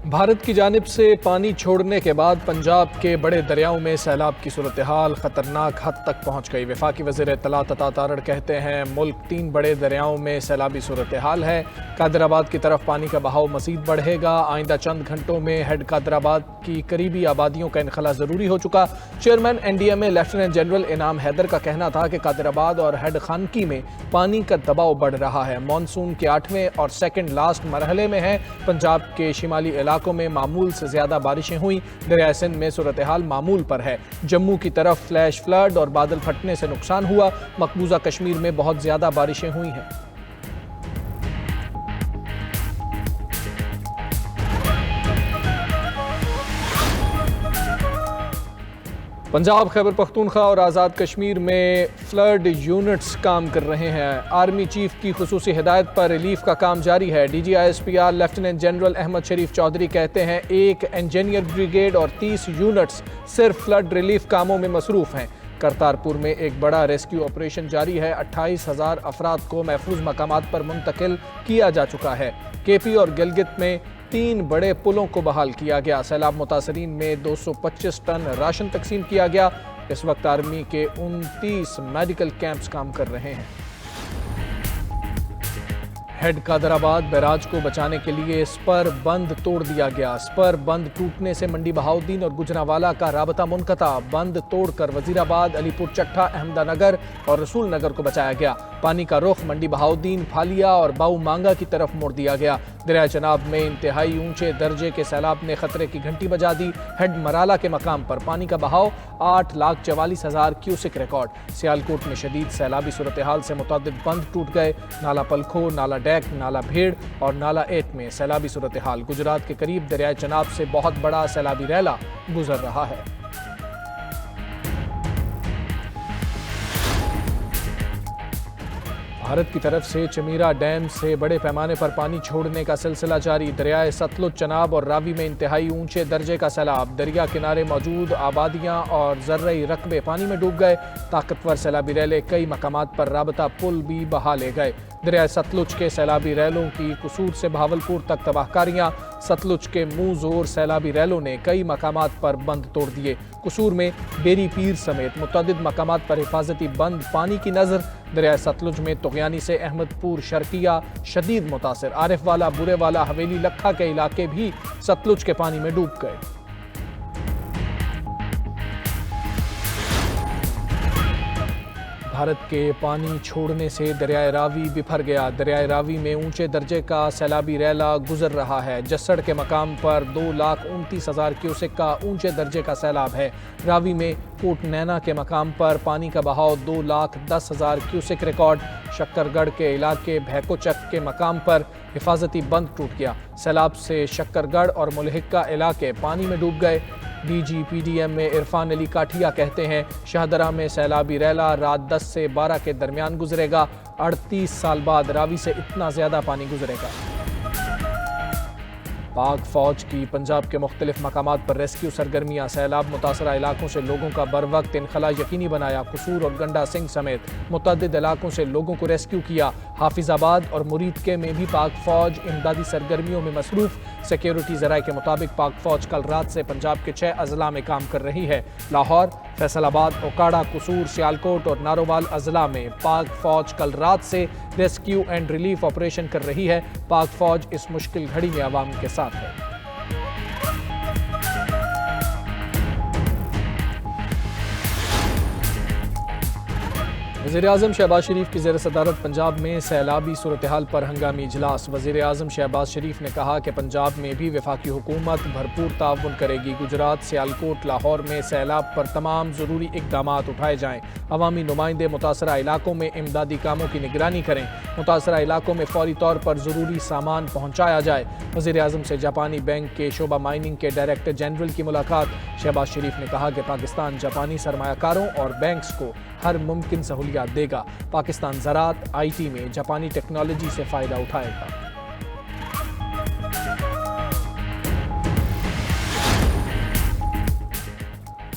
بھارت کی جانب سے پانی چھوڑنے کے بعد پنجاب کے بڑے دریاؤں میں سیلاب کی صورتحال خطرناک حد تک پہنچ گئی۔ وفاقی وزیر اطلاعات عطا تارڑ کہتے ہیں ملک 3 بڑے دریاؤں میں سیلابی صورتحال ہے۔ قادر آباد کی طرف پانی کا بہاؤ مزید بڑھے گا۔ آئندہ چند گھنٹوں میں ہیڈ قادر آباد کی قریبی آبادیوں کا انخلا ضروری ہو چکا۔ چیئرمین NDMA لیفٹیننٹ جنرل انعام حیدر کا کہنا تھا کہ قادر آباد اور ہیڈ خانکی میں پانی کا دباؤ بڑھ رہا ہے۔ مانسون کے 8ویں اور سیکنڈ لاسٹ مرحلے میں ہے۔ پنجاب کے شمالی علاقوں میں معمول سے زیادہ بارشیں ہوئیں۔ دریائے سندھ میں صورتحال معمول پر ہے۔ جموں کی طرف فلیش فلڈ اور بادل پھٹنے سے نقصان ہوا۔ مقبوضہ کشمیر میں بہت زیادہ بارشیں ہوئی ہیں۔ پنجاب، خیبر پختونخوا اور آزاد کشمیر میں فلڈ یونٹس کام کر رہے ہیں۔ آرمی چیف کی خصوصی ہدایت پر ریلیف کا کام جاری ہے۔ DGISPR لیفٹیننٹ جنرل احمد شریف چودھری کہتے ہیں 1 انجینئر بریگیڈ اور 30 یونٹس صرف فلڈ ریلیف کاموں میں مصروف ہیں۔ کرتارپور میں ایک بڑا ریسکیو آپریشن جاری ہے۔ 28,000 افراد کو محفوظ مقامات پر منتقل کیا جا چکا ہے۔ KP اور گلگت میں 3 بڑے پلوں کو بحال کیا گیا۔ سیلاب متاثرین میں 225 ٹن راشن تقسیم کیا گیا۔ اس وقت آرمی کے 29 میڈیکل کیمپس کام کر رہے ہیں۔ ہیڈ قادر آباد بیراج کو بچانے کے لیے سپر بند توڑ دیا گیا۔ سپر بند ٹوٹنے سے منڈی بہاؤالدین اور گجرانوالہ کا رابطہ منقطع۔ بند توڑ کر وزیر آباد، علی پور چٹھا، احمدہ نگر اور رسول نگر کو بچایا گیا۔ پانی کا رخ منڈی بہاؤالدین، پھالیا اور باؤ مانگا کی طرف موڑ دیا گیا۔ دریائے چناب میں انتہائی اونچے درجے کے سیلاب نے خطرے کی گھنٹی بجا دی۔ ہیڈ مرالہ کے مقام پر پانی کا بہاؤ 8,44,000 کیوسک ریکارڈ۔ سیالکوٹ میں شدید سیلابی صورتحال سے متعدد بند ٹوٹ گئے۔ نالہ پلکھو، نالہ ڈیک، نالہ بھیڑ اور نالہ 8 میں سیلابی صورتحال۔ گجرات کے قریب دریائے چناب سے بہت بڑا سیلابی ریلا گزر رہا ہے۔ بھارت کی طرف سے چمیرا ڈیم سے بڑے پیمانے پر پانی چھوڑنے کا سلسلہ جاری۔ دریائے ستلج، چناب اور راوی میں انتہائی اونچے درجے کا سیلاب۔ دریا کنارے موجود آبادیاں اور زرعی رقبے پانی میں ڈوب گئے۔ طاقتور سیلابی ریلے کئی مقامات پر رابطہ پل بھی بہا لے گئے۔ دریائے ستلج کے سیلابی ریلوں کی قصور سے بہاولپور تک تباہ کاریاں۔ ستلج کے منہ زور سیلابی ریلوں نے کئی مقامات پر بند توڑ دیے۔ قصور میں بیری پیر سمیت متعدد مقامات پر حفاظتی بند پانی کی نظر۔ دریائے ستلج میں تغیانی سے احمد پور شرقیہ شدید متاثر۔ عارف والا، برے والا، حویلی لکھا کے علاقے بھی ستلج کے پانی میں ڈوب گئے۔ بھارت کے پانی چھوڑنے سے دریائے راوی بپھر گیا۔ دریائے راوی میں اونچے درجے کا سیلابی ریلا گزر رہا ہے۔ جسڑ کے مقام پر 2,29,000 کیوسک کا اونچے درجے کا سیلاب ہے۔ راوی میں کوٹ نینا کے مقام پر پانی کا بہاؤ 2,10,000 کیوسک ریکارڈ۔ شکر گڑھ کے علاقے بھیکوچک کے مقام پر حفاظتی بند ٹوٹ گیا۔ سیلاب سے شکر گڑھ اور ملحقہ علاقے پانی میں ڈوب گئے۔ DGPDM میں عرفان علی کاٹھیا کہتے ہیں شاہدرہ میں سیلابی ریلا رات 10 سے 12 کے درمیان گزرے گا۔ 38 سال بعد راوی سے اتنا زیادہ پانی گزرے گا۔ پاک فوج کی پنجاب کے مختلف مقامات پر ریسکیو سرگرمیاں۔ سیلاب متاثرہ علاقوں سے لوگوں کا بروقت انخلا یقینی بنایا۔ قصور اور گنڈا سنگھ سمیت متعدد علاقوں سے لوگوں کو ریسکیو کیا۔ حافظ آباد اور مریدکے میں بھی پاک فوج امدادی سرگرمیوں میں مصروف۔ سیکیورٹی ذرائع کے مطابق پاک فوج کل رات سے پنجاب کے 6 اضلاع میں کام کر رہی ہے۔ لاہور، فیصل آباد، اوکاڑا، قصور، سیالکوٹ اور نارووال اضلاع میں پاک فوج کل رات سے ریسکیو اینڈ ریلیف آپریشن کر رہی ہے۔ پاک فوج اس مشکل گھڑی میں عوام کے ساتھ ہے۔ وزیراعظم شہباز شریف کی زیر صدارت پنجاب میں سیلابی صورتحال پر ہنگامی اجلاس۔ وزیراعظم شہباز شریف نے کہا کہ پنجاب میں بھی وفاقی حکومت بھرپور تعاون کرے گی۔ گجرات، سیالکوٹ، لاہور میں سیلاب پر تمام ضروری اقدامات اٹھائے جائیں۔ عوامی نمائندے متاثرہ علاقوں میں امدادی کاموں کی نگرانی کریں۔ متاثرہ علاقوں میں فوری طور پر ضروری سامان پہنچایا جائے۔ وزیراعظم سے جاپانی بینک کے شعبہ مائننگ کے ڈائریکٹر جنرل کی ملاقات۔ شہباز شریف نے کہا کہ پاکستان جاپانی سرمایہ کاروں اور بینکس کو ہر ممکن سہولیات دے گا۔ پاکستان زراعت، IT میں جاپانی ٹیکنالوجی سے فائدہ اٹھائے گا۔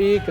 1